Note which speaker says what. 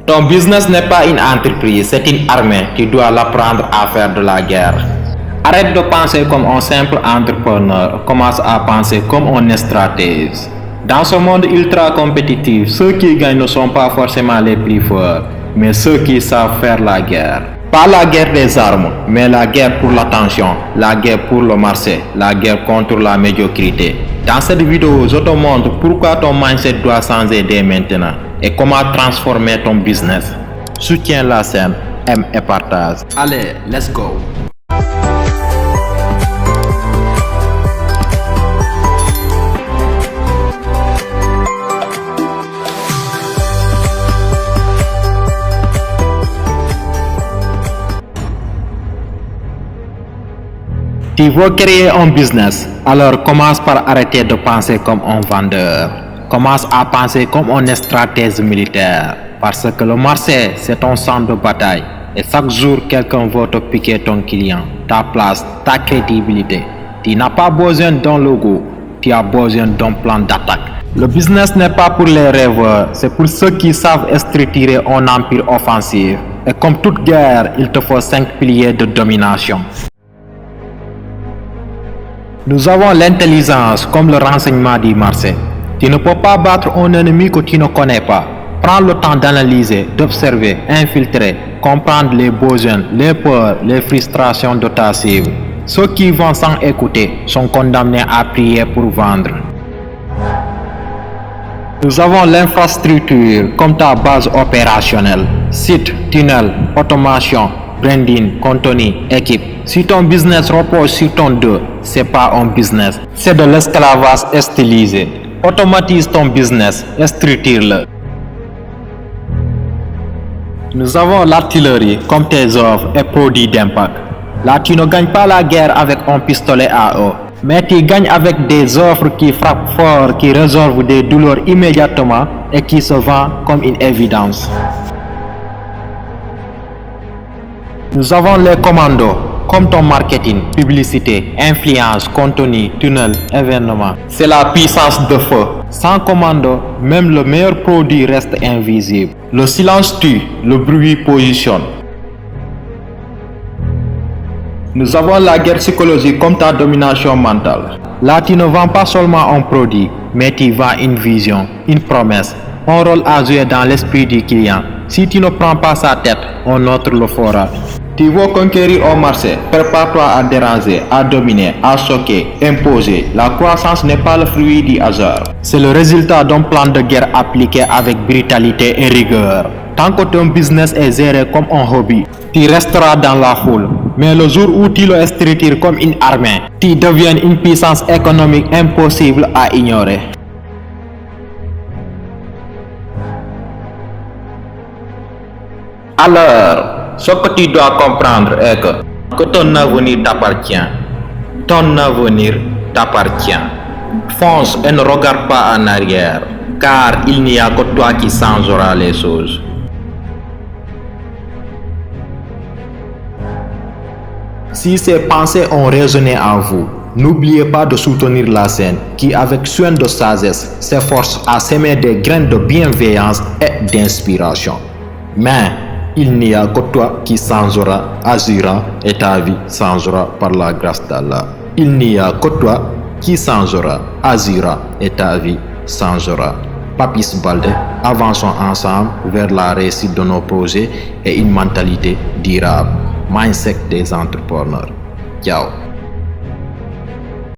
Speaker 1: Ton business n'est pas une entreprise, c'est une armée. Tu dois l'apprendre à faire de la guerre. Arrête de penser comme un simple entrepreneur. Commence à penser comme un stratège. Dans ce monde ultra compétitif, ceux qui gagnent ne sont pas forcément les plus forts, mais ceux qui savent faire la guerre. Pas la guerre des armes, mais la guerre pour l'attention, la guerre pour le marché, la guerre contre la médiocrité. Dans cette vidéo, je te montre pourquoi ton mindset doit changer dès maintenant et comment transformer ton business. Soutiens la chaîne, aime et partage. Allez, let's go! Tu veux créer un business, alors commence par arrêter de penser comme un vendeur. Commence à penser comme un stratège militaire. Parce que le marché, c'est ton champ de bataille. Et chaque jour, quelqu'un veut te piquer ton client, ta place, ta crédibilité. Tu n'as pas besoin d'un logo, tu as besoin d'un plan d'attaque. Le business n'est pas pour les rêveurs, c'est pour ceux qui savent structurer un empire offensif. Et comme toute guerre, il te faut 5 piliers de domination. Nous avons l'intelligence comme le renseignement du marché. Tu ne peux pas battre un ennemi que tu ne connais pas. Prends le temps d'analyser, d'observer, infiltrer, comprendre les besoins, les peurs, les frustrations de ta cible. Ceux qui vont sans écouter sont condamnés à prier pour vendre. Nous avons l'infrastructure comme ta base opérationnelle. Site, tunnel, automation, branding, contenu, équipe. Si ton business repose sur ton dos, c'est pas un business, c'est de l'esclavage stylisé. Automatise ton business, structure-le. Nous avons l'artillerie comme tes offres et produits d'impact. Là, tu ne gagnes pas la guerre avec un pistolet à eau, mais tu gagnes avec des offres qui frappent fort, qui résolvent des douleurs immédiatement et qui se vendent comme une évidence. Nous avons les commandos, comme ton marketing, publicité, influence, contenu, tunnel, événement. C'est la puissance de feu. Sans commando, même le meilleur produit reste invisible. Le silence tue, le bruit positionne. Nous avons la guerre psychologique comme ta domination mentale. Là, tu ne vends pas seulement un produit, mais tu vends une vision, une promesse, un rôle à jouer dans l'esprit du client. Si tu ne prends pas sa tête, un autre le fera. Tu veux conquérir un marché, prépare-toi à déranger, à dominer, à choquer, imposer. La croissance n'est pas le fruit du hasard. C'est le résultat d'un plan de guerre appliqué avec brutalité et rigueur. Tant que ton business est géré comme un hobby, tu resteras dans la foule. Mais le jour où tu le structures comme une armée, tu deviens une puissance économique impossible à ignorer. Alors, ce que tu dois comprendre est que ton avenir t'appartient. Ton avenir t'appartient. Fonce et ne regarde pas en arrière, car il n'y a que toi qui changera les choses. Si ces pensées ont résonné en vous, n'oubliez pas de soutenir la chaîne qui, avec soin de sagesse, s'efforce à semer des graines de bienveillance et d'inspiration. Mais il n'y a que toi qui changera, agira et ta vie changera par la grâce d'Allah. Il n'y a que toi qui changera, agira et ta vie changera. Papis Baldé, avançons ensemble vers la réussite de nos projets et une mentalité durable. Mindset des entrepreneurs. Ciao.